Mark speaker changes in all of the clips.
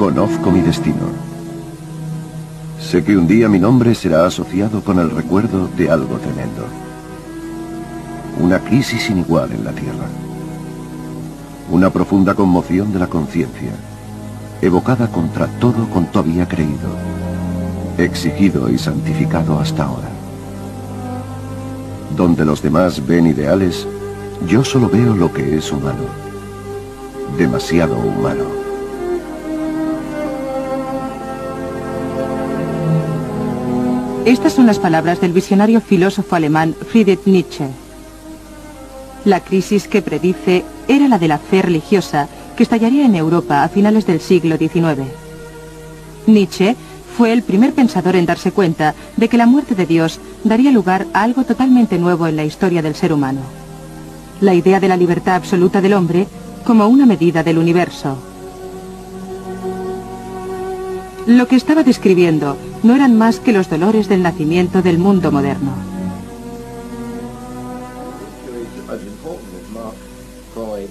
Speaker 1: Conozco mi destino. Sé que un día mi nombre será asociado con el recuerdo de algo tremendo. Una crisis sin igual en la Tierra. Una profunda conmoción de la conciencia, evocada contra todo cuanto había creído, exigido y santificado hasta ahora. Donde los demás ven ideales, yo solo veo lo que es humano. Demasiado humano.
Speaker 2: Estas son las palabras del visionario filósofo alemán Friedrich Nietzsche. La crisis que predice era la de la fe religiosa que estallaría en Europa a finales del siglo XIX. Nietzsche fue el primer pensador en darse cuenta de que la muerte de Dios daría lugar a algo totalmente nuevo en la historia del ser humano. La idea de la libertad absoluta del hombre como una medida del universo. Lo que estaba describiendo no eran más que los dolores del nacimiento del mundo moderno.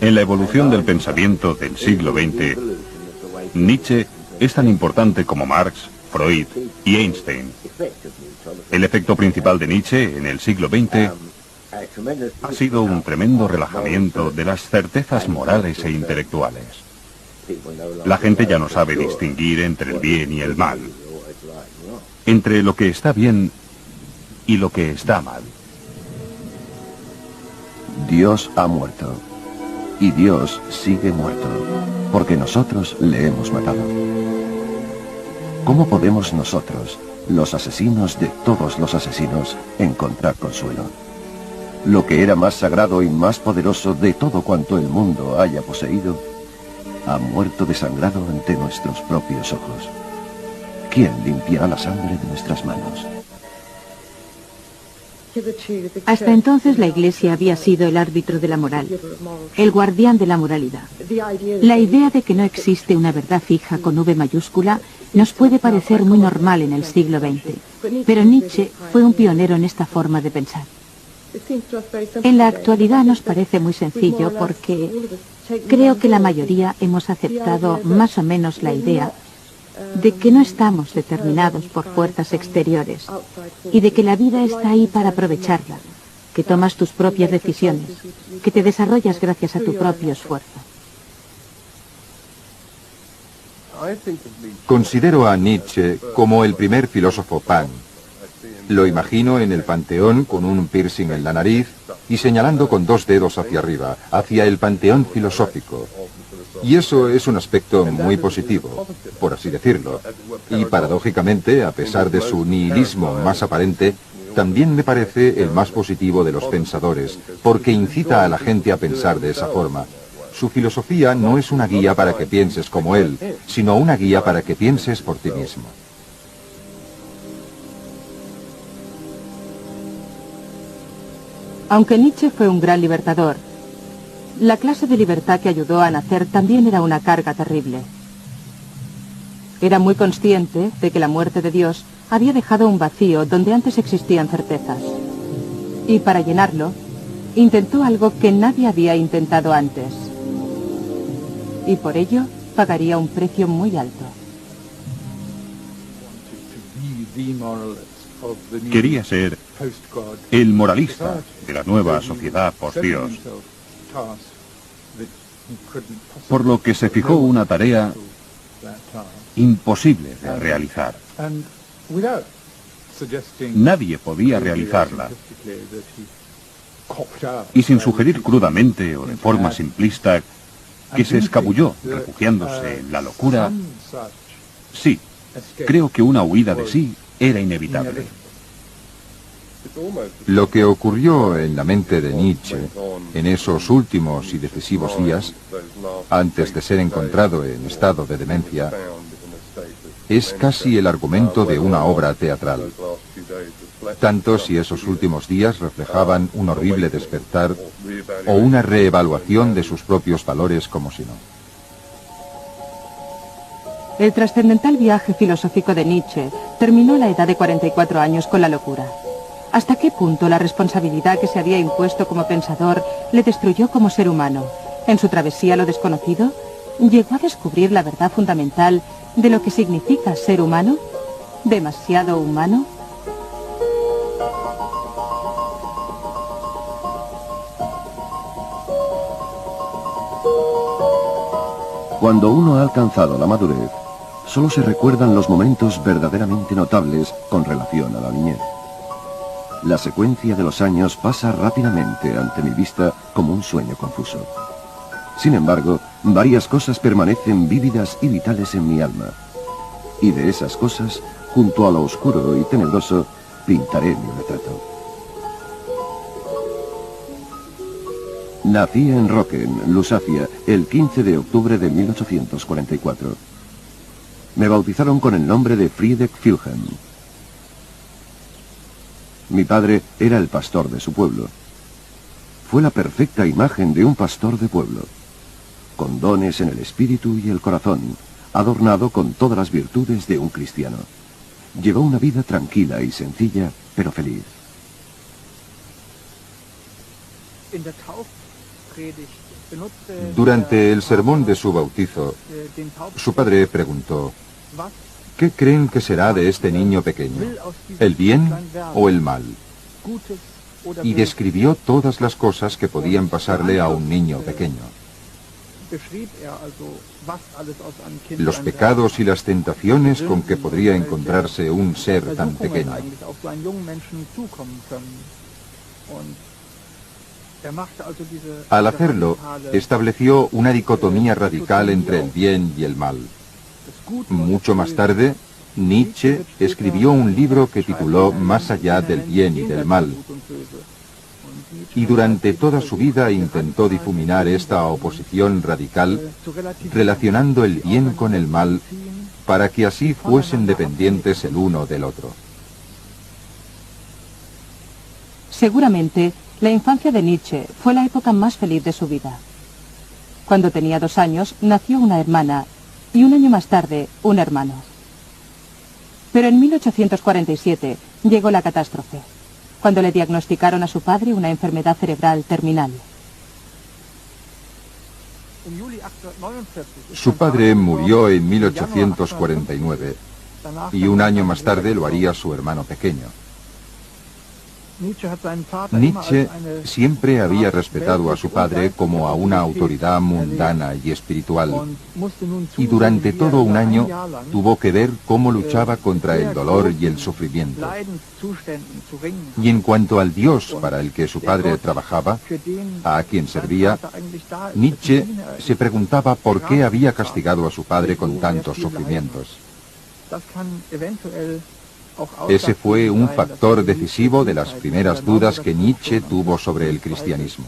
Speaker 3: En la evolución del pensamiento del siglo XX, Nietzsche es tan importante como Marx, Freud y Einstein. El efecto principal de Nietzsche en el siglo XX ha sido un tremendo relajamiento de las certezas morales e intelectuales. La gente ya no sabe distinguir entre el bien y el mal, entre lo que está bien y lo que está mal.
Speaker 1: Dios ha muerto. Y Dios sigue muerto, porque nosotros le hemos matado. ¿Cómo podemos nosotros, los asesinos de todos los asesinos, encontrar consuelo? Lo que era más sagrado y más poderoso de todo cuanto el mundo haya poseído, ha muerto desangrado ante nuestros propios ojos. ¿Quién limpiará la sangre de nuestras manos?
Speaker 2: Hasta entonces la Iglesia había sido el árbitro de la moral, el guardián de la moralidad. La idea de que no existe una verdad fija con V mayúscula nos puede parecer muy normal en el siglo XX, pero Nietzsche fue un pionero en esta forma de pensar. En la actualidad nos parece muy sencillo porque creo que la mayoría hemos aceptado más o menos la idea de que no estamos determinados por fuerzas exteriores y de que la vida está ahí para aprovecharla, que tomas tus propias decisiones, que te desarrollas gracias a tu propio esfuerzo.
Speaker 4: Considero a Nietzsche como el primer filósofo punk. Lo imagino en el Panteón con un piercing en la nariz y señalando con dos dedos hacia arriba, hacia el panteón filosófico. Y eso es un aspecto muy positivo, por así decirlo. Y paradójicamente, a pesar de su nihilismo más aparente, también me parece el más positivo de los pensadores, porque incita a la gente a pensar de esa forma. Su filosofía no es una guía para que pienses como él, sino una guía para que pienses por ti mismo.
Speaker 2: Aunque Nietzsche fue un gran libertador, la clase de libertad que ayudó a nacer también era una carga terrible. Era muy consciente de que la muerte de Dios había dejado un vacío donde antes existían certezas. Y para llenarlo, intentó algo que nadie había intentado antes. Y por ello, pagaría un precio muy alto.
Speaker 3: Quería ser el moralista de la nueva sociedad post-Dios, por lo que se fijó una tarea imposible de realizar. Nadie podía realizarla. Y sin sugerir crudamente o de forma simplista que se escabulló refugiándose en la locura, sí, creo que una huida de sí era inevitable.
Speaker 4: Lo que ocurrió en la mente de Nietzsche en esos últimos y decisivos días, antes de ser encontrado en estado de demencia, es casi el argumento de una obra teatral. Tanto si esos últimos días reflejaban un horrible despertar o una reevaluación de sus propios valores como si no.
Speaker 2: El trascendental viaje filosófico de Nietzsche terminó a la edad de 44 años con la locura. ¿Hasta qué punto la responsabilidad que se había impuesto como pensador le destruyó como ser humano? En su travesía a lo desconocido, llegó a descubrir la verdad fundamental de lo que significa ser humano, demasiado humano.
Speaker 1: Cuando uno ha alcanzado la madurez, solo se recuerdan los momentos verdaderamente notables con relación a la niñez. La secuencia de los años pasa rápidamente ante mi vista como un sueño confuso. Sin embargo, varias cosas permanecen vívidas y vitales en mi alma. Y de esas cosas, junto a lo oscuro y tenebroso, pintaré mi retrato. Nací en Rocken, Lusacia, el 15 de octubre de 1844. Me bautizaron con el nombre de Friedrich Wilhelm. Mi padre era el pastor de su pueblo. Fue la perfecta imagen de un pastor de pueblo, con dones en el espíritu y el corazón, adornado con todas las virtudes de un cristiano. Llevó una vida tranquila y sencilla, pero feliz.
Speaker 4: Durante el sermón de su bautizo, su padre preguntó: ¿qué creen que será de este niño pequeño? ¿El bien o el mal? Y describió todas las cosas que podían pasarle a un niño pequeño. Los pecados y las tentaciones con que podría encontrarse un ser tan pequeño. Al hacerlo, estableció una dicotomía radical entre el bien y el mal. Mucho más tarde, Nietzsche escribió un libro que tituló Más allá del bien y del mal. Y durante toda su vida intentó difuminar esta oposición radical, relacionando el bien con el mal, para que así fuesen dependientes el uno del otro.
Speaker 2: Seguramente, la infancia de Nietzsche fue la época más feliz de su vida. Cuando tenía 2 años, nació una hermana, y un año más tarde, un hermano. Pero en 1847 llegó la catástrofe, cuando le diagnosticaron a su padre una enfermedad cerebral terminal.
Speaker 4: Su padre murió en 1849, y un año más tarde lo haría su hermano pequeño. Nietzsche siempre había respetado a su padre como a una autoridad mundana y espiritual, y durante todo un año tuvo que ver cómo luchaba contra el dolor y el sufrimiento. Y en cuanto al Dios para el que su padre trabajaba, a quien servía, Nietzsche se preguntaba por qué había castigado a su padre con tantos sufrimientos. Ese fue un factor decisivo de las primeras dudas que Nietzsche tuvo sobre el cristianismo.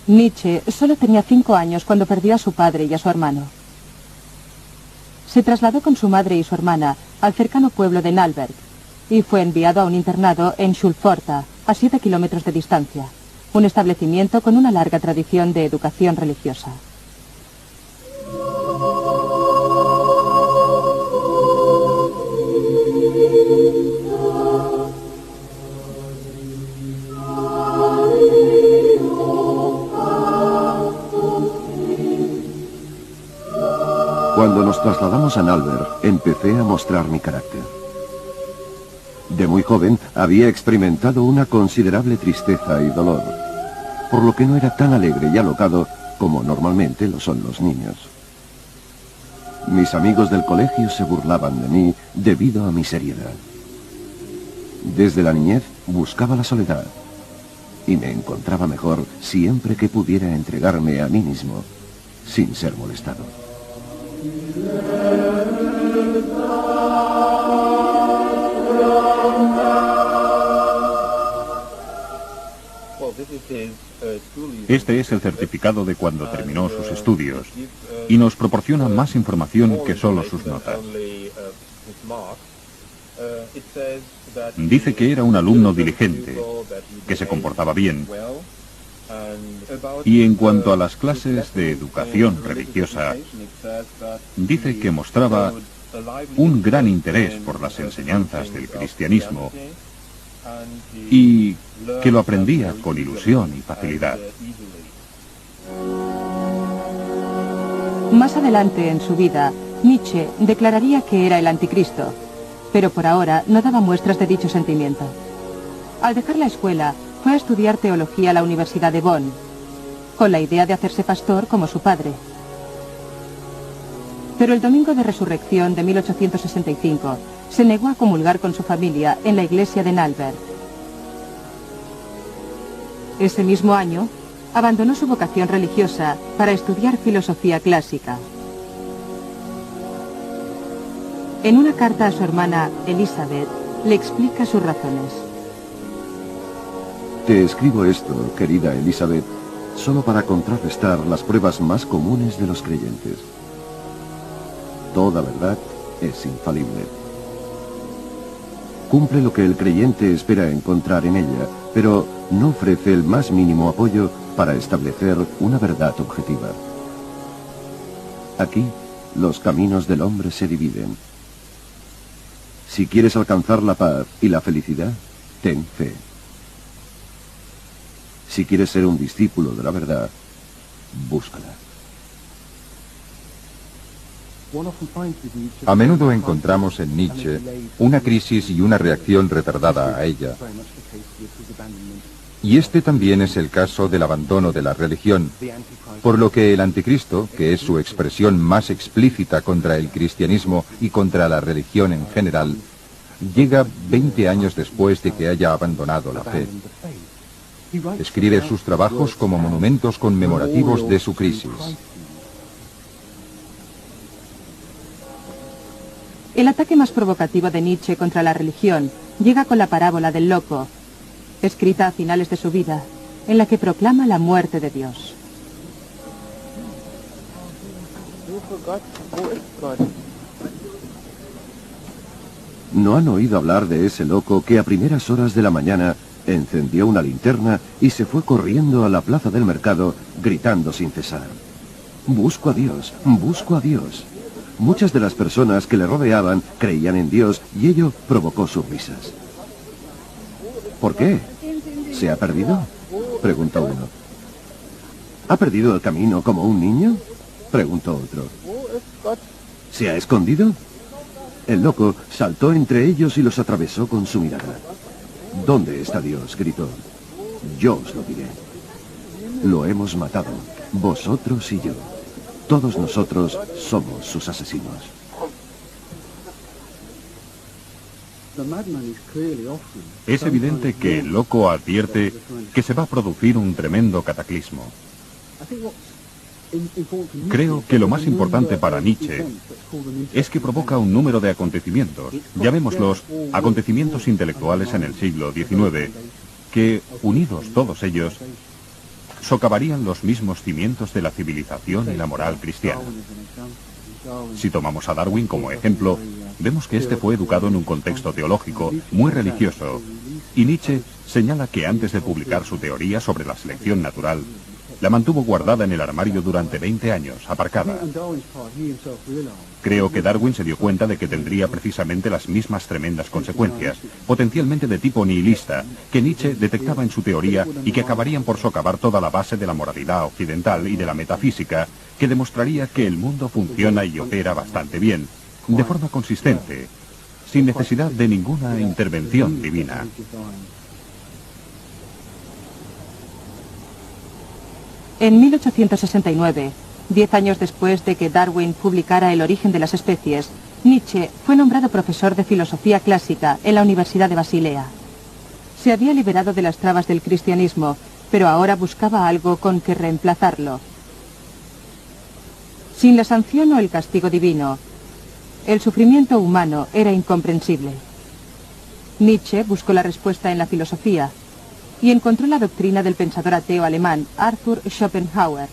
Speaker 2: Nietzsche solo tenía 5 años cuando perdió a su padre y a su hermano. Se trasladó con su madre y su hermana al cercano pueblo de Nalberg y fue enviado a un internado en Schulforta, a 7 kilómetros de distancia, un establecimiento con una larga tradición de educación religiosa.
Speaker 1: Cuando nos trasladamos a Nalberg, empecé a mostrar mi carácter. De muy joven había experimentado una considerable tristeza y dolor, por lo que no era tan alegre y alocado como normalmente lo son los niños. Mis amigos del colegio se burlaban de mí debido a mi seriedad. Desde la niñez buscaba la soledad y me encontraba mejor siempre que pudiera entregarme a mí mismo sin ser molestado.
Speaker 3: Este es el certificado de cuando terminó sus estudios y nos proporciona más información que solo sus notas. Dice que era un alumno diligente, que se comportaba bien, y en cuanto a las clases de educación religiosa, dice que mostraba un gran interés por las enseñanzas del cristianismo y que lo aprendía con ilusión y facilidad.
Speaker 2: Más adelante en su vida, Nietzsche declararía que era el anticristo, pero por ahora no daba muestras de dicho sentimiento. Al dejar la escuela, fue a estudiar teología a la Universidad de Bonn, con la idea de hacerse pastor como su padre. Pero el domingo de resurrección de 1865 se negó a comulgar con su familia en la iglesia de Nalberg. Ese mismo año, abandonó su vocación religiosa para estudiar filosofía clásica. En una carta a su hermana Elizabeth, le explica sus razones.
Speaker 1: Te escribo esto, querida Elizabeth, solo para contrarrestar las pruebas más comunes de los creyentes. Toda verdad es infalible. Cumple lo que el creyente espera encontrar en ella, pero no ofrece el más mínimo apoyo para establecer una verdad objetiva. Aquí, los caminos del hombre se dividen. Si quieres alcanzar la paz y la felicidad, ten fe. Si quieres ser un discípulo de la verdad, búscala.
Speaker 4: A menudo encontramos en Nietzsche una crisis y una reacción retardada a ella. Y este también es el caso del abandono de la religión, por lo que el anticristo, que es su expresión más explícita contra el cristianismo y contra la religión en general, llega 20 años después de que haya abandonado la fe. Escribe sus trabajos como monumentos conmemorativos de su crisis.
Speaker 2: El ataque más provocativo de Nietzsche contra la religión llega con la parábola del loco, escrita a finales de su vida, en la que proclama la muerte de Dios.
Speaker 1: ¿No han oído hablar de ese loco que a primeras horas de la mañana encendió una linterna y se fue corriendo a la plaza del mercado gritando sin cesar? Busco a Dios, busco a Dios. Muchas de las personas que le rodeaban creían en Dios y ello provocó sus risas. ¿Por qué? ¿Se ha perdido?, preguntó uno. ¿Ha perdido el camino como un niño?, preguntó otro. ¿Se ha escondido? El loco saltó entre ellos y los atravesó con su mirada. ¿Dónde está Dios?, gritó. Yo os lo diré. Lo hemos matado, vosotros y yo. Todos nosotros somos sus asesinos.
Speaker 3: Es evidente que el loco advierte que se va a producir un tremendo cataclismo. Creo que lo más importante para Nietzsche es que provoca un número de acontecimientos, llamémoslos acontecimientos intelectuales en el siglo XIX, que, unidos todos ellos, socavarían los mismos cimientos de la civilización y la moral cristiana. Si tomamos a Darwin como ejemplo, vemos que este fue educado en un contexto teológico muy religioso, y Nietzsche señala que antes de publicar su teoría sobre la selección natural, la mantuvo guardada en el armario durante 20 años, aparcada. Creo que Darwin se dio cuenta de que tendría precisamente las mismas tremendas consecuencias, potencialmente de tipo nihilista, que Nietzsche detectaba en su teoría y que acabarían por socavar toda la base de la moralidad occidental y de la metafísica, que demostraría que el mundo funciona y opera bastante bien, de forma consistente, sin necesidad de ninguna intervención divina.
Speaker 2: En 1869, 10 años después de que Darwin publicara El origen de las especies, Nietzsche fue nombrado profesor de filosofía clásica en la Universidad de Basilea. Se había liberado de las trabas del cristianismo, pero ahora buscaba algo con que reemplazarlo. Sin la sanción o el castigo divino, el sufrimiento humano era incomprensible. Nietzsche buscó la respuesta en la filosofía y encontró la doctrina del pensador ateo alemán Arthur Schopenhauer.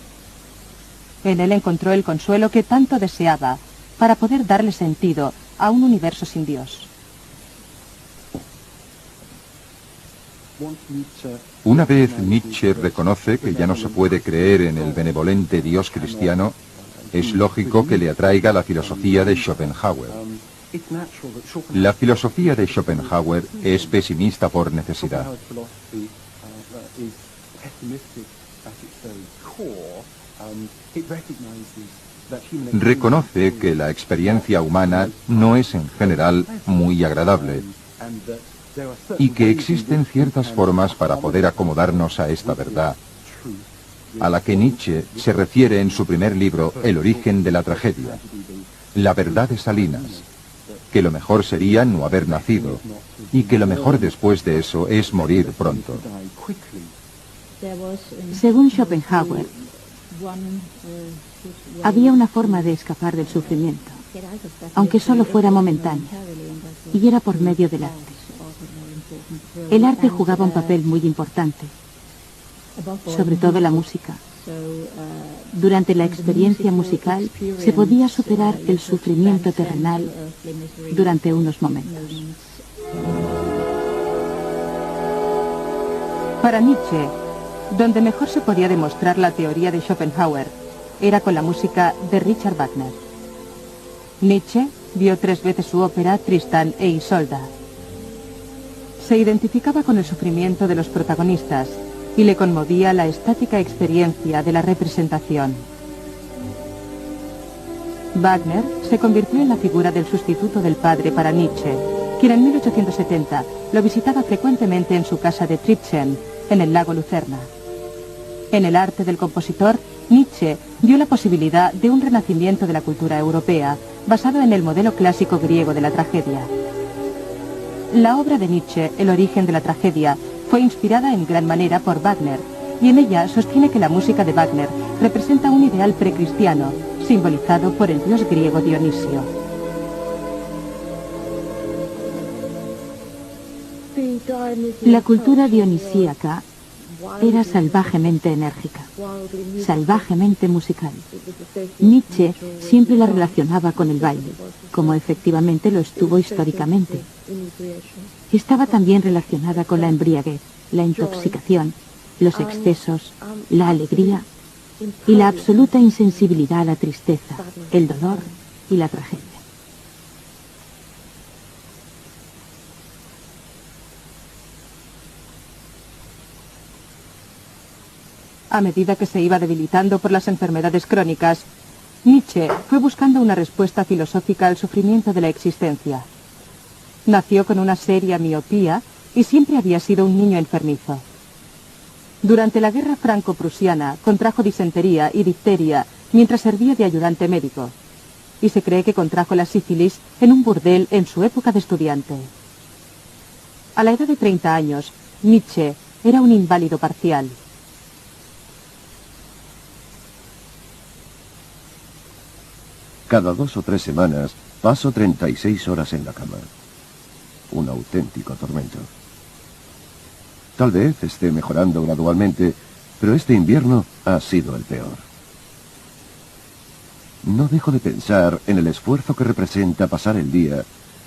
Speaker 2: En él encontró el consuelo que tanto deseaba para poder darle sentido a un universo sin Dios.
Speaker 4: Una vez Nietzsche reconoce que ya no se puede creer en el benevolente Dios cristiano, es lógico que le atraiga la filosofía de Schopenhauer. La filosofía de Schopenhauer es pesimista por necesidad. Reconoce que la experiencia humana no es en general muy agradable y que existen ciertas formas para poder acomodarnos a esta verdad, a la que Nietzsche se refiere en su primer libro, El origen de la tragedia, la verdad de Salinas, que lo mejor sería no haber nacido y que lo mejor después de eso es morir pronto.
Speaker 2: Según Schopenhauer, había una forma de escapar del sufrimiento, aunque solo fuera momentánea, y era por medio del arte. El arte jugaba un papel muy importante, sobre todo la música. Durante la experiencia musical se podía superar el sufrimiento terrenal durante unos momentos. Para Nietzsche, donde mejor se podía demostrar la teoría de Schopenhauer era con la música de Richard Wagner. Nietzsche vio 3 veces su ópera Tristán e Isolda. Se identificaba con el sufrimiento de los protagonistas y le conmovía la estática experiencia de la representación. Wagner se convirtió en la figura del sustituto del padre para Nietzsche, quien en 1870 lo visitaba frecuentemente en su casa de Tribschen, en el lago Lucerna. En el arte del compositor, Nietzsche vio la posibilidad de un renacimiento de la cultura europea, basado en el modelo clásico griego de la tragedia. La obra de Nietzsche, El origen de la tragedia, fue inspirada en gran manera por Wagner, y en ella sostiene que la música de Wagner representa un ideal precristiano, simbolizado por el dios griego Dionisio. La cultura dionisíaca era salvajemente enérgica, salvajemente musical. Nietzsche siempre la relacionaba con el baile, como efectivamente lo estuvo históricamente. Estaba también relacionada con la embriaguez, la intoxicación, los excesos, la alegría y la absoluta insensibilidad a la tristeza, el dolor y la tragedia. A medida que se iba debilitando por las enfermedades crónicas, Nietzsche fue buscando una respuesta filosófica al sufrimiento de la existencia. Nació con una seria miopía y siempre había sido un niño enfermizo. Durante la guerra franco-prusiana contrajo disentería y difteria mientras servía de ayudante médico, y se cree que contrajo la sífilis en un burdel en su época de estudiante. A la edad de 30 años, Nietzsche era un inválido parcial.
Speaker 1: Cada 2 o 3 semanas paso 36 horas en la cama. Un auténtico tormento. Tal vez esté mejorando gradualmente, pero este invierno ha sido el peor. No dejo de pensar en el esfuerzo que representa pasar el día,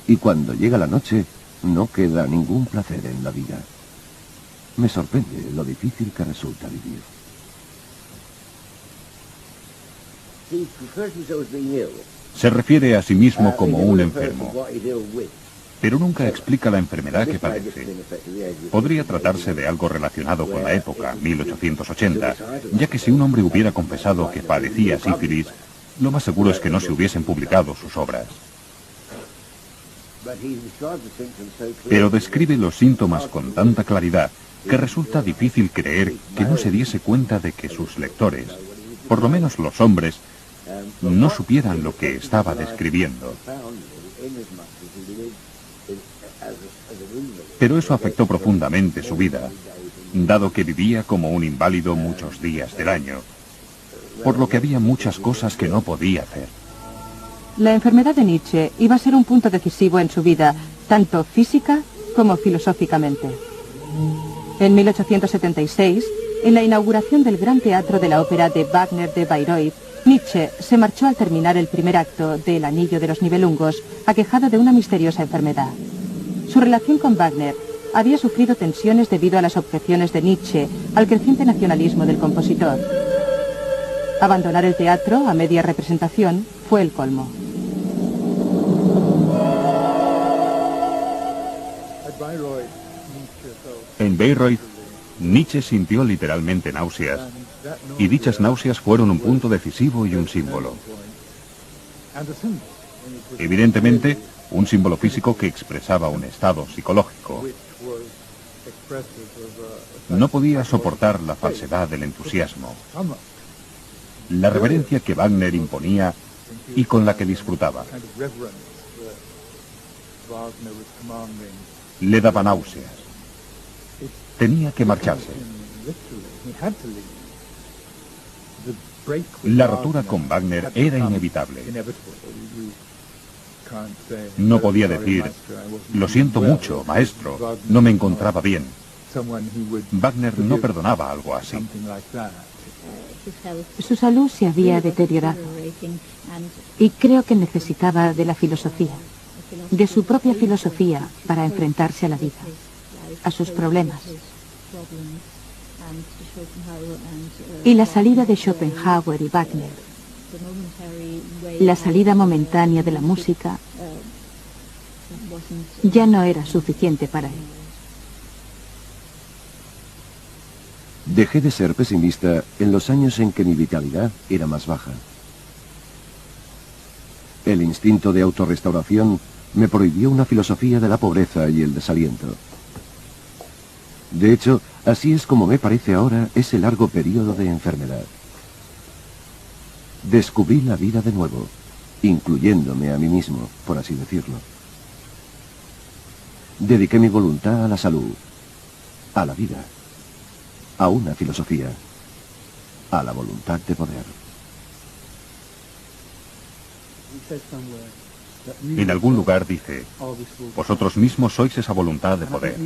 Speaker 1: y cuando llega la noche no queda ningún placer en la vida. Me sorprende lo difícil que resulta vivir.
Speaker 3: Se refiere a sí mismo como un enfermo, pero nunca explica la enfermedad que padece. Podría tratarse de algo relacionado con la época, 1880, ya que si un hombre hubiera confesado que padecía sífilis, lo más seguro es que no se hubiesen publicado sus obras. Pero describe los síntomas con tanta claridad que resulta difícil creer que no se diese cuenta de que sus lectores, por lo menos los hombres, no supieran lo que estaba describiendo. Pero eso afectó profundamente su vida, dado que vivía como un inválido muchos días del año, por lo que había muchas cosas que no podía hacer.
Speaker 2: La enfermedad de Nietzsche iba a ser un punto decisivo en su vida, tanto física como filosóficamente. En 1876, en la inauguración del Gran Teatro de la Ópera de Wagner de Bayreuth, Nietzsche se marchó al terminar el primer acto de El Anillo de los Nibelungos, aquejado de una misteriosa enfermedad. Su relación con Wagner había sufrido tensiones debido a las objeciones de Nietzsche al creciente nacionalismo del compositor. Abandonar el teatro a media representación fue el colmo.
Speaker 3: En Bayreuth, Nietzsche sintió literalmente náuseas, y dichas náuseas fueron un punto decisivo y un símbolo. Evidentemente, un símbolo físico que expresaba un estado psicológico. No podía soportar la falsedad del entusiasmo, la reverencia que Wagner imponía y con la que disfrutaba. Le daba náuseas. Tenía que marcharse. La rotura con Wagner era inevitable. No podía decir, lo siento mucho, maestro, no me encontraba bien. Wagner no perdonaba algo así.
Speaker 2: Su salud se había deteriorado y creo que necesitaba de la filosofía, de su propia filosofía para enfrentarse a la vida, a sus problemas. Y la salida de Schopenhauer y Wagner, la salida momentánea de la música, ya no era suficiente para él.
Speaker 1: Dejé de ser pesimista en los años en que mi vitalidad era más baja. El instinto de autorrestauración me prohibió una filosofía de la pobreza y el desaliento. De hecho, así es como me parece ahora ese largo periodo de enfermedad. Descubrí la vida de nuevo, incluyéndome a mí mismo, por así decirlo. Dediqué mi voluntad a la salud, a la vida, a una filosofía, a la voluntad de poder.
Speaker 3: En algún lugar dice, vosotros mismos sois esa voluntad de poder.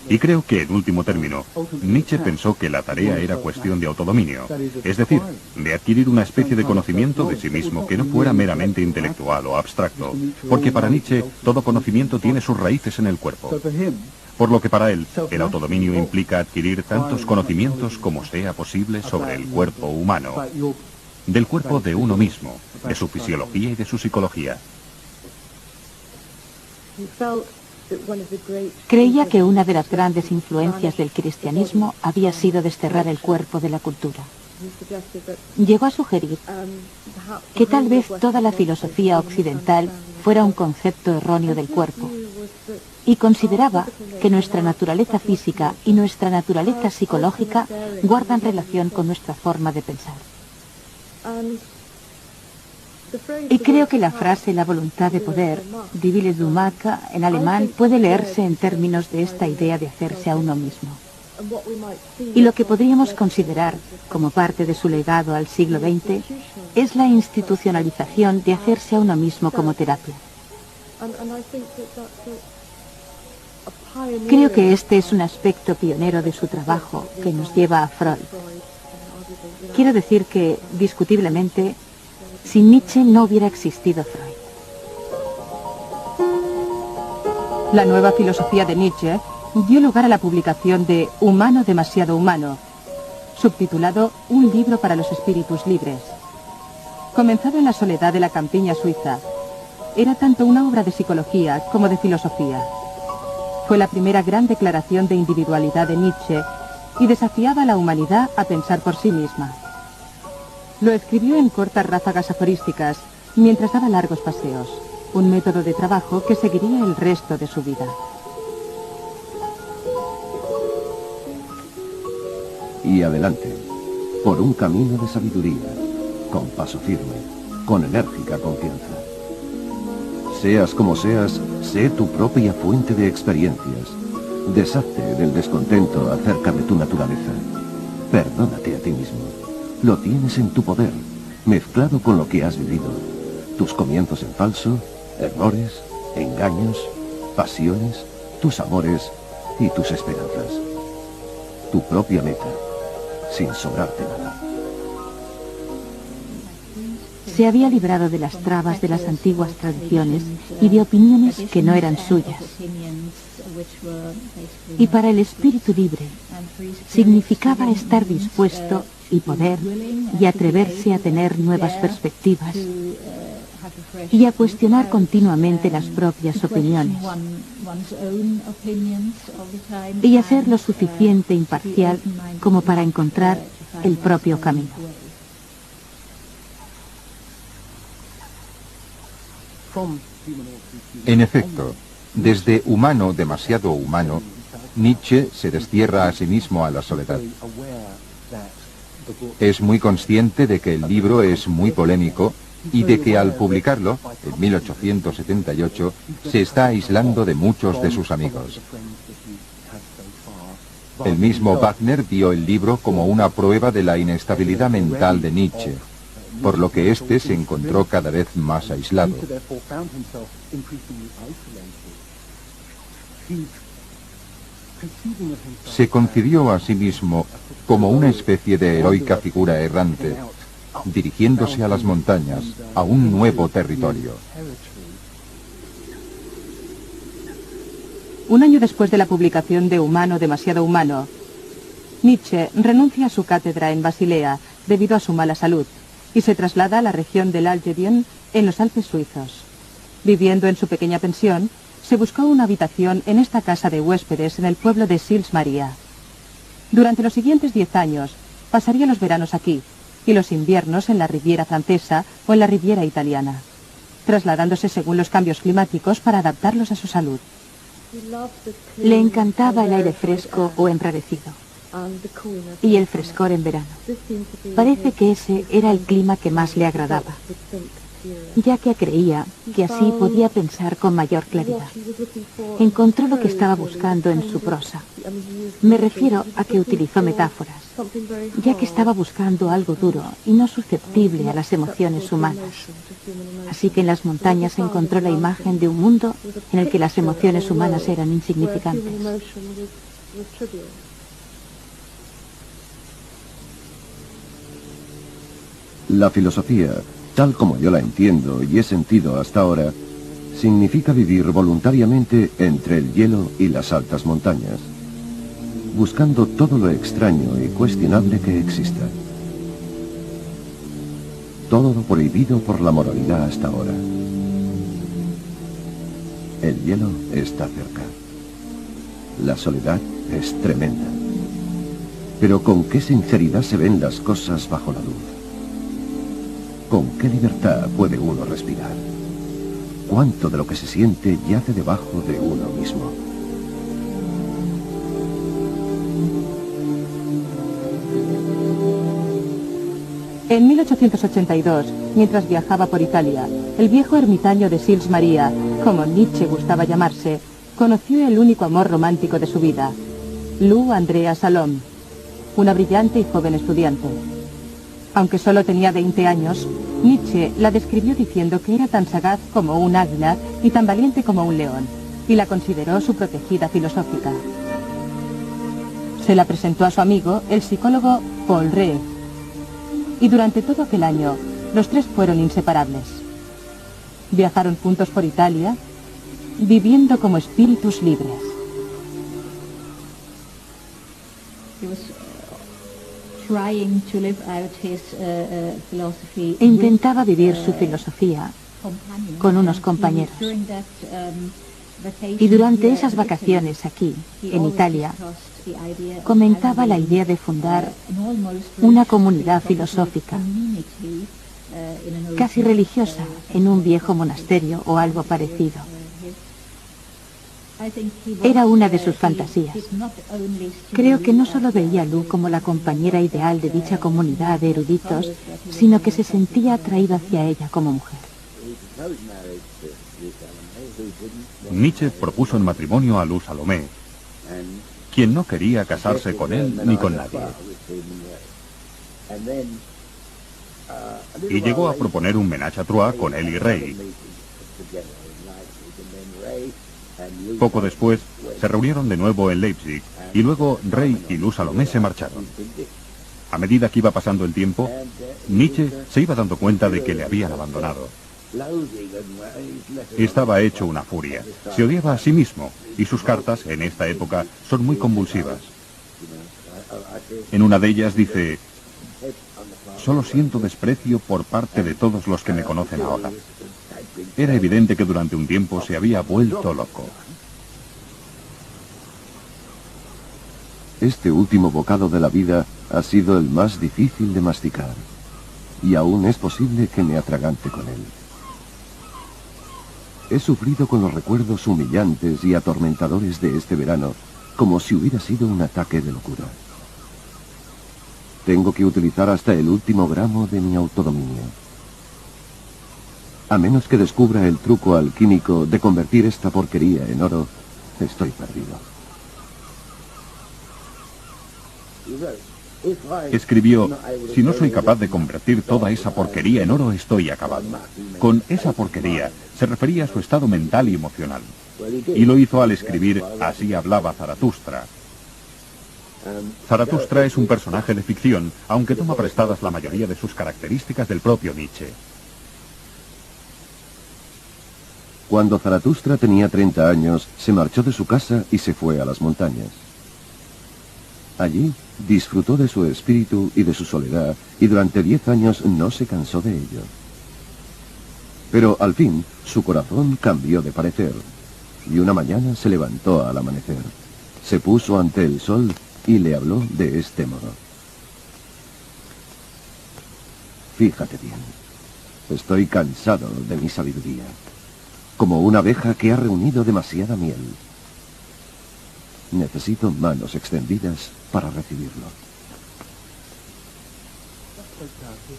Speaker 3: Y creo que, en último término, Nietzsche pensó que la tarea era cuestión de autodominio, es decir, de adquirir una especie de conocimiento de sí mismo que no fuera meramente intelectual o abstracto, porque para Nietzsche todo conocimiento tiene sus raíces en el cuerpo. Por lo que para él, el autodominio implica adquirir tantos conocimientos como sea posible sobre el cuerpo humano, del cuerpo de uno mismo, de su fisiología y de su psicología.
Speaker 2: Creía que una de las grandes influencias del cristianismo había sido desterrar el cuerpo de la cultura. Llegó a sugerir que tal vez toda la filosofía occidental fuera un concepto erróneo del cuerpo, y consideraba que nuestra naturaleza física y nuestra naturaleza psicológica guardan relación con nuestra forma de pensar. Y creo que la frase la voluntad de poder, die Wille zum Machen, en alemán, puede leerse en términos de esta idea de hacerse a uno mismo. Y lo que podríamos considerar como parte de su legado al siglo XX es la institucionalización de hacerse a uno mismo como terapia. Creo que este es un aspecto pionero de su trabajo que nos lleva a Freud. Quiero decir que, discutiblemente, sin Nietzsche no hubiera existido Freud. La nueva filosofía de Nietzsche dio lugar a la publicación de Humano demasiado humano, subtitulado Un libro para los espíritus libres. Comenzado en la soledad de la campiña suiza, era tanto una obra de psicología como de filosofía. Fue la primera gran declaración de individualidad de Nietzsche y desafiaba a la humanidad a pensar por sí misma. Lo escribió en cortas ráfagas aforísticas mientras daba largos paseos, un método de trabajo que seguiría el resto de su vida.
Speaker 1: Y adelante, por un camino de sabiduría, con paso firme, con enérgica confianza. Seas como seas, sé tu propia fuente de experiencias. Deshazte del descontento acerca de tu naturaleza. Perdónate a ti mismo. Lo tienes en tu poder, mezclado con lo que has vivido. Tus comienzos en falso, errores, engaños, pasiones, tus amores y tus esperanzas. Tu propia meta, sin sobrarte nada.
Speaker 2: Se había librado de las trabas de las antiguas tradiciones y de opiniones que no eran suyas. Y para el espíritu libre significaba estar dispuesto y poder y atreverse a tener nuevas perspectivas y a cuestionar continuamente las propias opiniones y a ser lo suficiente imparcial como para encontrar el propio camino.
Speaker 4: En efecto, desde humano demasiado humano, Nietzsche se destierra a sí mismo a la soledad. Es muy consciente de que el libro es muy polémico y de que al publicarlo, en 1878, se está aislando de muchos de sus amigos. El mismo Wagner vio el libro como una prueba de la inestabilidad mental de Nietzsche, por lo que éste se encontró cada vez más aislado. Se concibió a sí mismo como una especie de heroica figura errante, dirigiéndose a las montañas, a un nuevo territorio.
Speaker 2: Un año después de la publicación de Humano demasiado humano, Nietzsche renuncia a su cátedra en Basilea debido a su mala salud y se traslada a la región del Algedien en los Alpes suizos. Viviendo en su pequeña pensión, se buscó una habitación en esta casa de huéspedes en el pueblo de Sils Maria. Durante los siguientes 10 años, pasaría los veranos aquí y los inviernos en la Riviera francesa o en la Riviera italiana, trasladándose según los cambios climáticos para adaptarlos a su salud.
Speaker 5: Le encantaba el aire fresco o enrarecido y el frescor en verano. Parece que ese era el clima que más le agradaba, ya que creía que así podía pensar con mayor claridad. Encontró lo que estaba buscando en su prosa. Me refiero a que utilizó metáforas, ya que estaba buscando algo duro y no susceptible a las emociones humanas. Así que en las montañas encontró la imagen de un mundo en el que las emociones humanas eran insignificantes.
Speaker 1: La filosofía, tal como yo la entiendo y he sentido hasta ahora, significa vivir voluntariamente entre el hielo y las altas montañas, buscando todo lo extraño y cuestionable que exista. Todo lo prohibido por la moralidad hasta ahora. El hielo está cerca. La soledad es tremenda. Pero ¿con qué sinceridad se ven las cosas bajo la luz? ¿Con qué libertad puede uno respirar? ¿Cuánto de lo que se siente yace debajo de uno mismo?
Speaker 2: En 1882, mientras viajaba por Italia, el viejo ermitaño de Sils Maria, como Nietzsche gustaba llamarse, conoció el único amor romántico de su vida, Lou Andrea Salom, una brillante y joven estudiante. Aunque solo tenía 20 años, Nietzsche la describió diciendo que era tan sagaz como un águila y tan valiente como un león, y la consideró su protegida filosófica. Se la presentó a su amigo, el psicólogo Paul Rée, y durante todo aquel año, los tres fueron inseparables. Viajaron juntos por Italia, viviendo como espíritus libres.
Speaker 5: Intentaba vivir su filosofía con unos compañeros.
Speaker 2: Y durante esas vacaciones aquí, en Italia, comentaba la idea de fundar una comunidad filosófica, casi religiosa, en un viejo monasterio o algo parecido. Era una de sus fantasías. Creo que no solo veía a Lou como la compañera ideal de dicha comunidad de eruditos, sino que se sentía atraído hacia ella como mujer.
Speaker 3: Nietzsche propuso en matrimonio a Lou Salomé, quien no quería casarse con él ni con nadie. Y llegó a proponer un ménage à trois con él y Rey. Poco después, se reunieron de nuevo en Leipzig, y luego Rey y Lou Salomé se marcharon. A medida que iba pasando el tiempo, Nietzsche se iba dando cuenta de que le habían abandonado. Estaba hecho una furia. Se odiaba a sí mismo, y sus cartas, en esta época, son muy convulsivas. En una de ellas dice: «Solo siento desprecio por parte de todos los que me conocen ahora». Era evidente que durante un tiempo se había vuelto loco.
Speaker 1: Este último bocado de la vida ha sido el más difícil de masticar, y aún es posible que me atragante con él. He sufrido con los recuerdos humillantes y atormentadores de este verano, como si hubiera sido un ataque de locura. Tengo que utilizar hasta el último gramo de mi autodominio. A menos que descubra el truco alquímico de convertir esta porquería en oro, estoy perdido.
Speaker 3: Escribió: si no soy capaz de convertir toda esa porquería en oro, estoy acabado. Con esa porquería se refería a su estado mental y emocional. Y lo hizo al escribir Así hablaba Zaratustra. Zaratustra es un personaje de ficción, aunque toma prestadas la mayoría de sus características del propio Nietzsche.
Speaker 1: Cuando Zaratustra tenía 30 años, se marchó de su casa y se fue a las montañas. Allí disfrutó de su espíritu y de su soledad, y durante 10 años no se cansó de ello. Pero al fin, su corazón cambió de parecer, y una mañana se levantó al amanecer. Se puso ante el sol y le habló de este modo. Fíjate bien, estoy cansado de mi sabiduría, como una abeja que ha reunido demasiada miel. Necesito manos extendidas para recibirlo.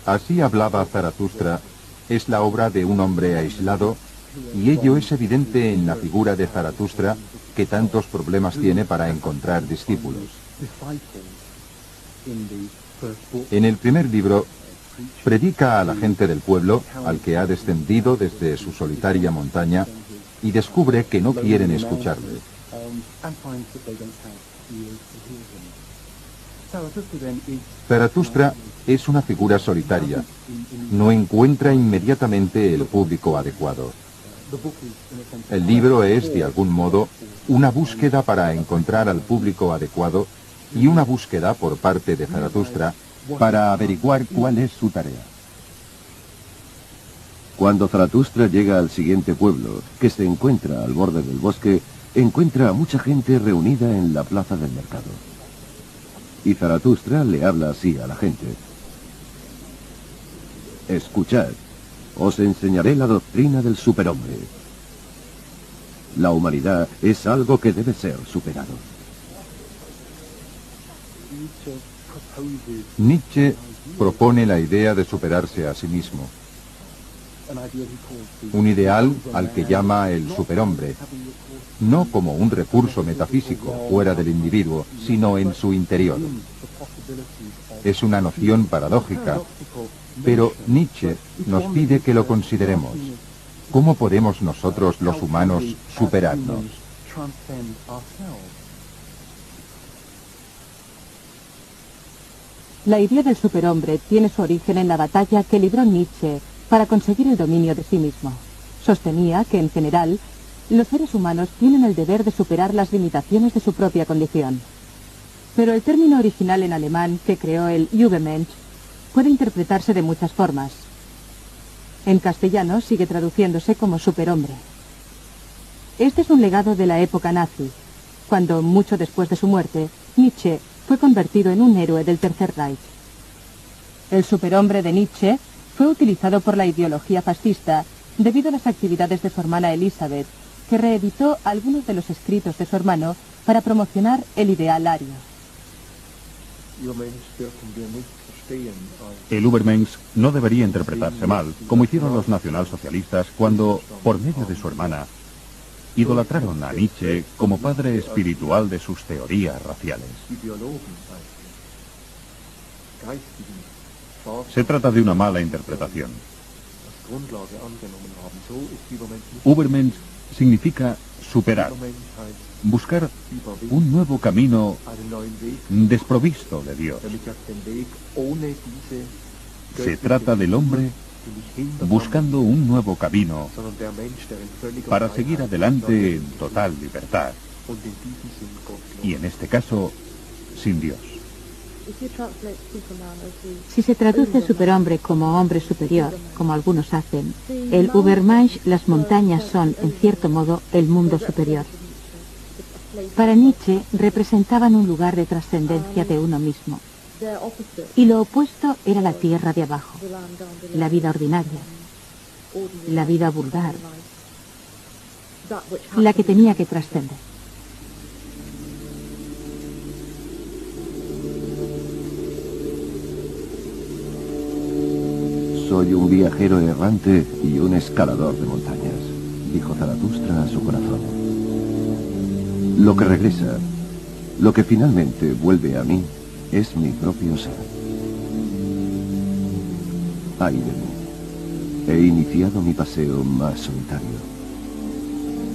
Speaker 4: Así hablaba Zaratustra es la obra de un hombre aislado, y ello es evidente en la figura de Zaratustra, que tantos problemas tiene para encontrar discípulos. En el primer libro, predica a la gente del pueblo, al que ha descendido desde su solitaria montaña, y descubre que no quieren escucharle. Zaratustra es una figura solitaria. No encuentra inmediatamente el público adecuado. El libro es, de algún modo, una búsqueda para encontrar al público adecuado y una búsqueda por parte de Zaratustra para averiguar cuál es su tarea.
Speaker 1: Cuando Zaratustra llega al siguiente pueblo, que se encuentra al borde del bosque, encuentra a mucha gente reunida en la plaza del mercado. Y Zaratustra le habla así a la gente. Escuchad, os enseñaré la doctrina del superhombre. La humanidad es algo que debe ser superado.
Speaker 4: Nietzsche propone la idea de superarse a sí mismo. Un ideal al que llama el superhombre, no como un recurso metafísico fuera del individuo, sino en su interior. Es una noción paradójica, pero Nietzsche nos pide que lo consideremos. ¿Cómo podemos nosotros, los humanos, superarnos?
Speaker 5: La idea del superhombre tiene su origen en la batalla que libró Nietzsche para conseguir el dominio de sí mismo. Sostenía que, en general, los seres humanos tienen el deber de superar las limitaciones de su propia condición. Pero el término original en alemán que creó el Übermensch puede interpretarse de muchas formas. En castellano sigue traduciéndose como superhombre. Este es un legado de la época nazi, cuando, mucho después de su muerte, Nietzsche fue convertido en un héroe del Tercer Reich. El superhombre de Nietzsche fue utilizado por la ideología fascista debido a las actividades de su hermana Elisabeth, que reeditó algunos de los escritos de su hermano para promocionar el ideal ario.
Speaker 3: El Übermensch no debería interpretarse mal, como hicieron los nacionalsocialistas cuando, por medio de su hermana, idolatraron a Nietzsche como padre espiritual de sus teorías raciales. Se trata de una mala interpretación. Übermensch significa superar, buscar un nuevo camino desprovisto de Dios. Se trata del hombre buscando un nuevo camino para seguir adelante en total libertad. Y en este caso, sin Dios.
Speaker 2: Si se traduce superhombre como hombre superior, como algunos hacen, el Übermensch, las montañas son, en cierto modo, el mundo superior. Para Nietzsche representaban un lugar de trascendencia de uno mismo. Y lo opuesto era la tierra de abajo, la vida ordinaria, la vida vulgar, la que tenía que trascender.
Speaker 1: Soy un viajero errante y un escalador de montañas, dijo Zaratustra a su corazón. Lo que regresa, lo que finalmente vuelve a mí, es mi propio ser. Ay de mí, he iniciado mi paseo más solitario.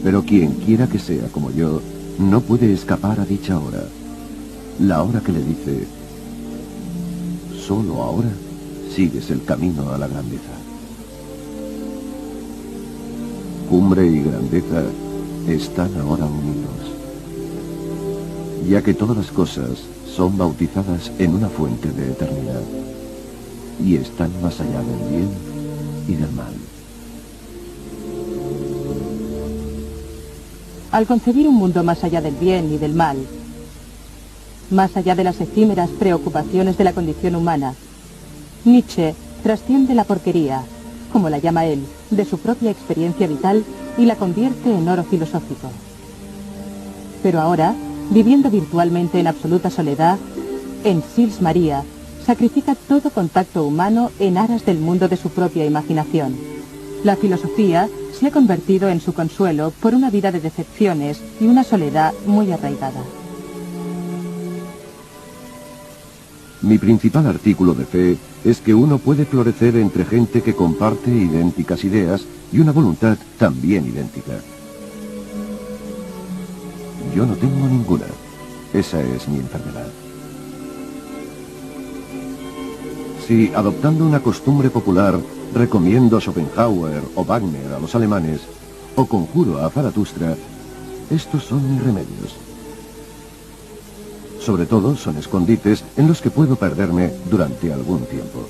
Speaker 1: Pero quien quiera que sea como yo, no puede escapar a dicha hora. La hora que le dice, solo ahora sigues el camino a la grandeza. Cumbre y grandeza están ahora unidos, ya que todas las cosas son bautizadas en una fuente de eternidad y están más allá del bien y del mal.
Speaker 2: Al concebir un mundo más allá del bien y del mal, más allá de las efímeras preocupaciones de la condición humana, Nietzsche trasciende la porquería, como la llama él, de su propia experiencia vital y la convierte en oro filosófico. Pero ahora, viviendo virtualmente en absoluta soledad, en Sils Maria, sacrifica todo contacto humano en aras del mundo de su propia imaginación. La filosofía se ha convertido en su consuelo por una vida de decepciones y una soledad muy arraigada.
Speaker 1: Mi principal artículo de fe es que uno puede florecer entre gente que comparte idénticas ideas y una voluntad también idéntica. Yo no tengo ninguna. Esa es mi enfermedad. Si, adoptando una costumbre popular, recomiendo a Schopenhauer o Wagner a los alemanes, o conjuro a Zaratustra, estos son mis remedios. Sobre todo son escondites en los que puedo perderme durante algún tiempo.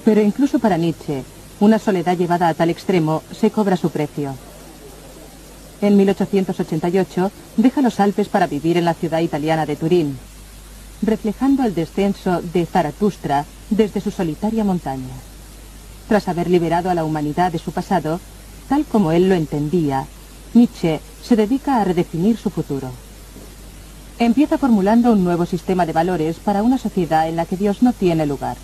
Speaker 2: Pero incluso para Nietzsche, una soledad llevada a tal extremo se cobra su precio. En 1888 deja los Alpes para vivir en la ciudad italiana de Turín, reflejando el descenso de Zaratustra desde su solitaria montaña. Tras haber liberado a la humanidad de su pasado, tal como él lo entendía, Nietzsche se dedica a redefinir su futuro. Empieza formulando un nuevo sistema de valores para una sociedad en la que Dios no tiene lugar.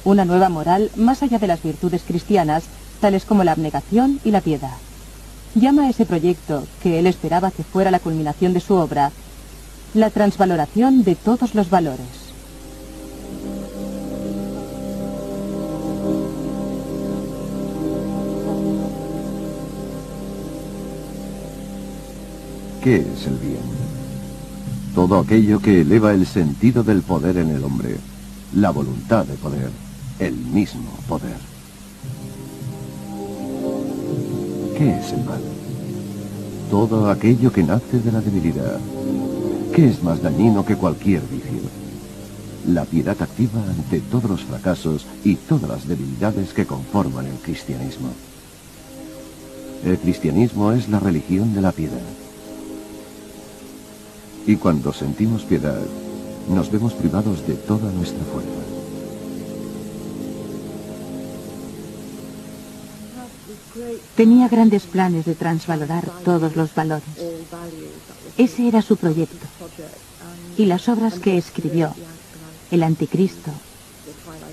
Speaker 2: Una nueva moral más allá de las virtudes cristianas, tales como la abnegación y la piedad. Llama a ese proyecto, que él esperaba que fuera la culminación de su obra, la transvaloración de todos los valores.
Speaker 1: ¿Qué es el bien? Todo aquello que eleva el sentido del poder en el hombre, la voluntad de poder, el mismo poder. ¿Qué es el mal? Todo aquello que nace de la debilidad. ¿Qué es más dañino que cualquier vicio? La piedad activa ante todos los fracasos y todas las debilidades que conforman el cristianismo. El cristianismo es la religión de la piedad. Y cuando sentimos piedad, nos vemos privados de toda nuestra fuerza.
Speaker 2: Tenía grandes planes de transvalorar todos los valores. Ese era su proyecto. Y las obras que escribió, El Anticristo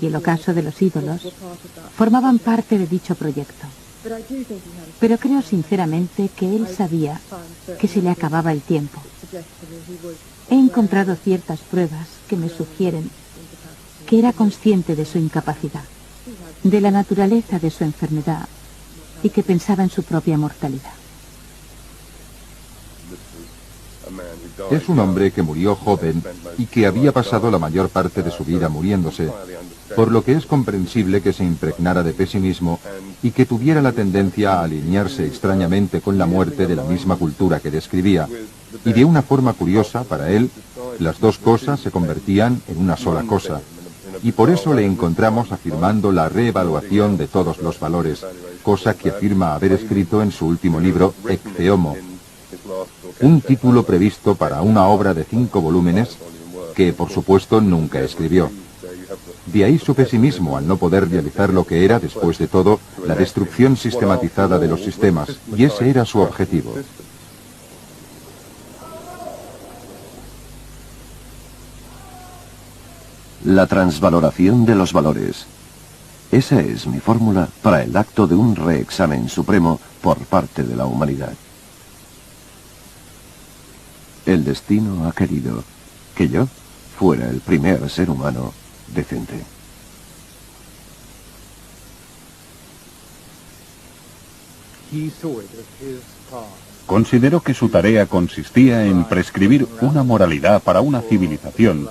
Speaker 2: y El Ocaso de los ídolos, formaban parte de dicho proyecto. Pero creo sinceramente que él sabía que se le acababa el tiempo. He encontrado ciertas pruebas que me sugieren que era consciente de su incapacidad, de la naturaleza de su enfermedad y que pensaba en su propia mortalidad.
Speaker 4: Es un hombre que murió joven y que había pasado la mayor parte de su vida muriéndose, por lo que es comprensible que se impregnara de pesimismo y que tuviera la tendencia a alinearse extrañamente con la muerte de la misma cultura que describía. Y de una forma curiosa, para él, las dos cosas se convertían en una sola cosa. Y por eso le encontramos afirmando la reevaluación de todos los valores, cosa que afirma haber escrito en su último libro, Ecce Homo, un título previsto para una obra de 5 volúmenes que, por supuesto, nunca escribió. De ahí su pesimismo al no poder realizar lo que era, después de todo, la destrucción sistematizada de los sistemas, y ese era su objetivo.
Speaker 1: La transvaloración de los valores. Esa es mi fórmula para el acto de un reexamen supremo por parte de la humanidad. El destino ha querido que yo fuera el primer ser humano decente.
Speaker 3: Consideró que su tarea consistía en prescribir una moralidad para una civilización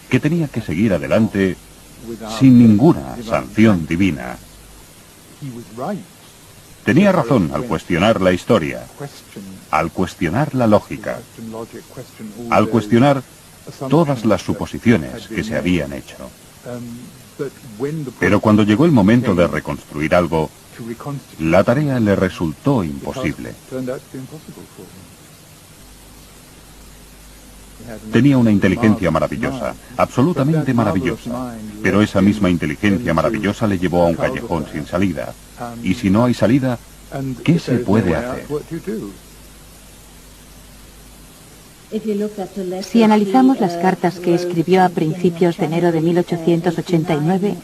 Speaker 3: que tenía que seguir adelante sin ninguna sanción divina. Tenía razón al cuestionar la historia, al cuestionar la lógica, al cuestionar todas las suposiciones que se habían hecho. Pero cuando llegó el momento de reconstruir algo, la tarea le resultó imposible. Tenía una inteligencia maravillosa, absolutamente maravillosa, pero esa misma inteligencia maravillosa le llevó a un callejón sin salida. Y si no hay salida, ¿qué se puede hacer?
Speaker 2: Si analizamos las cartas que escribió a principios de enero de 1889,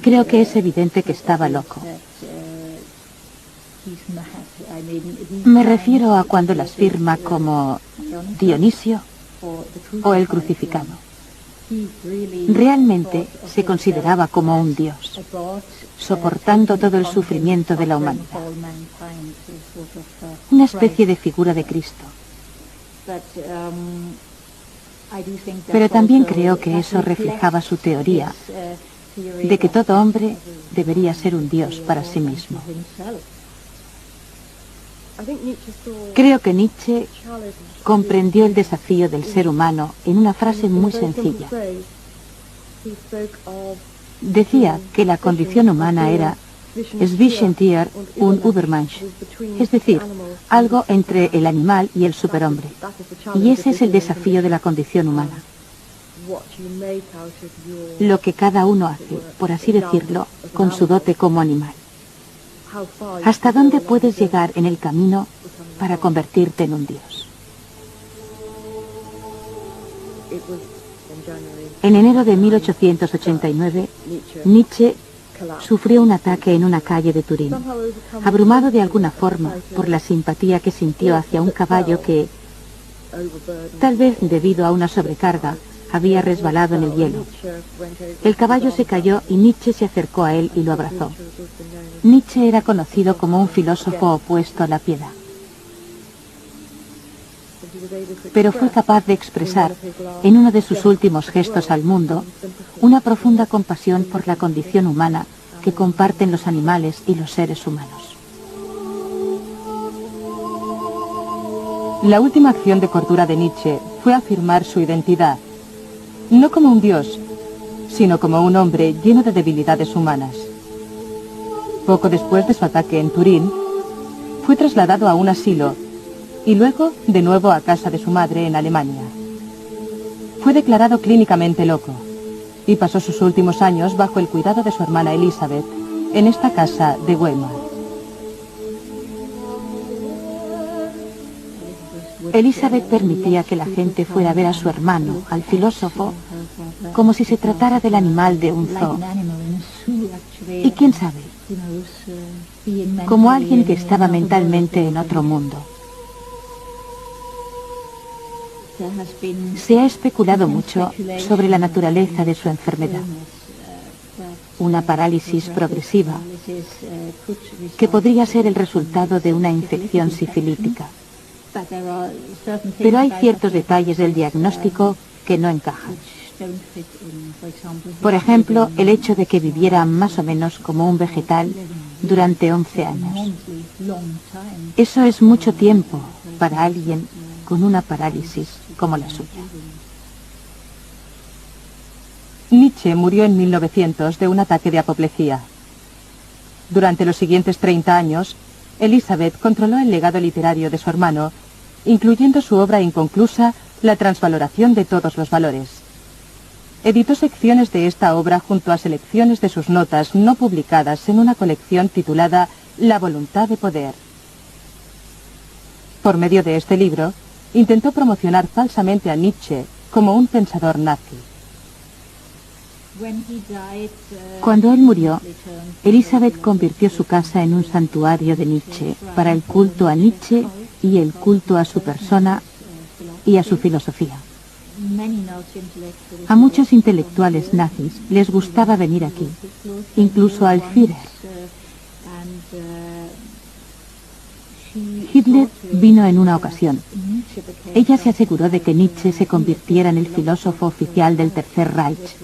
Speaker 2: creo que es evidente que estaba loco. Me refiero a cuando las firma como Dionisio o el crucificado. Realmente se consideraba como un dios, soportando todo el sufrimiento de la humanidad. Una especie de figura de Cristo. Pero también creo que eso reflejaba su teoría de que todo hombre debería ser un dios para sí mismo. Creo que Nietzsche comprendió el desafío del ser humano en una frase muy sencilla. Decía que la condición humana era Zwischentier und Übermensch, es decir, algo entre el animal y el superhombre. Y ese es el desafío de la condición humana. Lo que cada uno hace, por así decirlo, con su dote como animal. ¿Hasta dónde puedes llegar en el camino para convertirte en un dios? En enero de 1889, Nietzsche sufrió un ataque en una calle de Turín, abrumado de alguna forma por la simpatía que sintió hacia un caballo que, tal vez debido a una sobrecarga, había resbalado en el hielo. El caballo se cayó y Nietzsche se acercó a él y lo abrazó. Nietzsche era conocido como un filósofo opuesto a la piedad. Pero fue capaz de expresar, en uno de sus últimos gestos al mundo, una profunda compasión por la condición humana que comparten los animales y los seres humanos.
Speaker 6: La última acción de cordura de Nietzsche fue afirmar su identidad, no como un dios, sino como un hombre lleno de debilidades humanas. Poco después de su ataque en Turín, fue trasladado a un asilo y luego de nuevo a casa de su madre en Alemania. Fue declarado clínicamente loco y pasó sus últimos años bajo el cuidado de su hermana Elizabeth en esta casa de Weimar.
Speaker 2: Elizabeth permitía que la gente fuera a ver a su hermano, al filósofo, como si se tratara del animal de un zoo. Y quién sabe, como alguien que estaba mentalmente en otro mundo. Se ha especulado mucho sobre la naturaleza de su enfermedad. Una parálisis progresiva que podría ser el resultado de una infección sifilítica. Pero hay ciertos detalles del diagnóstico que no encajan. Por ejemplo, el hecho de que viviera más o menos como un vegetal durante 11 años. Eso es mucho tiempo para alguien con una parálisis como la suya.
Speaker 6: Nietzsche murió en 1900 de un ataque de apoplejía. Durante los siguientes 30 años, Elizabeth controló el legado literario de su hermano, incluyendo su obra inconclusa, La transvaloración de todos los valores. editó secciones de esta obra junto a selecciones de sus notas no publicadas en una colección titulada La voluntad de poder. Por medio de este libro, intentó promocionar falsamente a Nietzsche como un pensador nazi.
Speaker 2: Cuando él murió, Elizabeth convirtió su casa en un santuario de Nietzsche para el culto a Nietzsche y el culto a su persona y a su filosofía. A muchos intelectuales nazis les gustaba venir aquí, incluso al Führer. Hitler vino en una ocasión. Ella se aseguró de que Nietzsche se convirtiera en el filósofo oficial del Tercer Reich,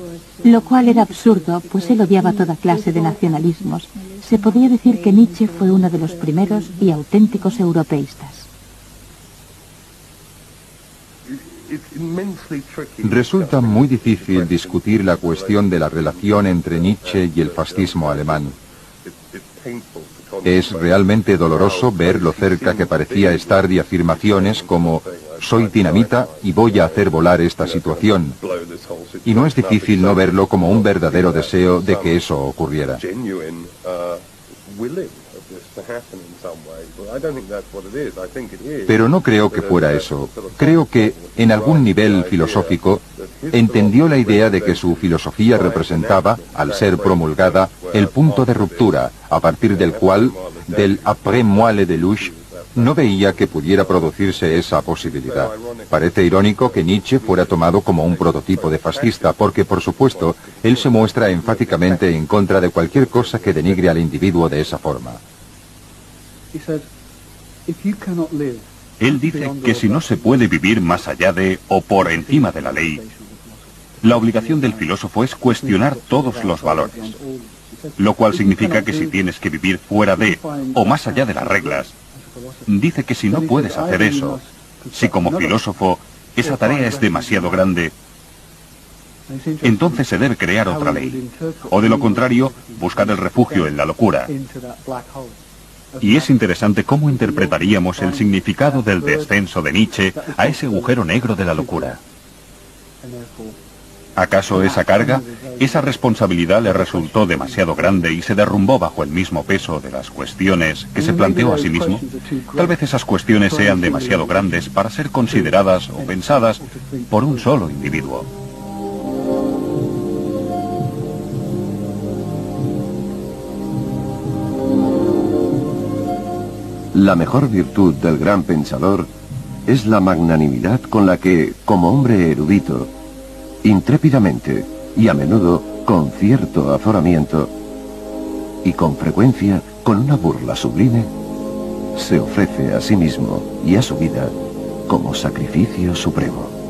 Speaker 2: lo cual era absurdo, pues él odiaba toda clase de nacionalismos. Se podría decir que Nietzsche fue uno de los primeros y auténticos europeístas.
Speaker 4: Resulta muy difícil discutir la cuestión de la relación entre Nietzsche y el fascismo alemán. Es realmente doloroso ver lo cerca que parecía estar de afirmaciones como «soy dinamita y voy a hacer volar esta situación». Y no es difícil no verlo como un verdadero deseo de que eso ocurriera. Pero no creo que fuera eso. Creo que, en algún nivel filosófico, entendió la idea de que su filosofía representaba, al ser promulgada, el punto de ruptura, a partir del cual, del après-moi le déluge, no veía que pudiera producirse esa posibilidad. Parece irónico que Nietzsche fuera tomado como un prototipo de fascista, porque, por supuesto, él se muestra enfáticamente en contra de cualquier cosa que denigre al individuo de esa forma.
Speaker 3: Él dice que si no se puede vivir más allá de o por encima de la ley, la obligación del filósofo es cuestionar todos los valores, lo cual significa que si tienes que vivir fuera de o más allá de las reglas, dice que si no puedes hacer eso, si como filósofo esa tarea es demasiado grande, entonces se debe crear otra ley, o de lo contrario, buscar el refugio en la locura. Y es interesante cómo interpretaríamos el significado del descenso de Nietzsche a ese agujero negro de la locura. ¿Acaso esa carga, esa responsabilidad le resultó demasiado grande y se derrumbó bajo el mismo peso de las cuestiones que se planteó a sí mismo? Tal vez esas cuestiones sean demasiado grandes para ser consideradas o pensadas por un solo individuo.
Speaker 1: La mejor virtud del gran pensador es la magnanimidad con la que, como hombre erudito, intrépidamente y a menudo con cierto azoramiento y con frecuencia con una burla sublime, se ofrece a sí mismo y a su vida como sacrificio supremo.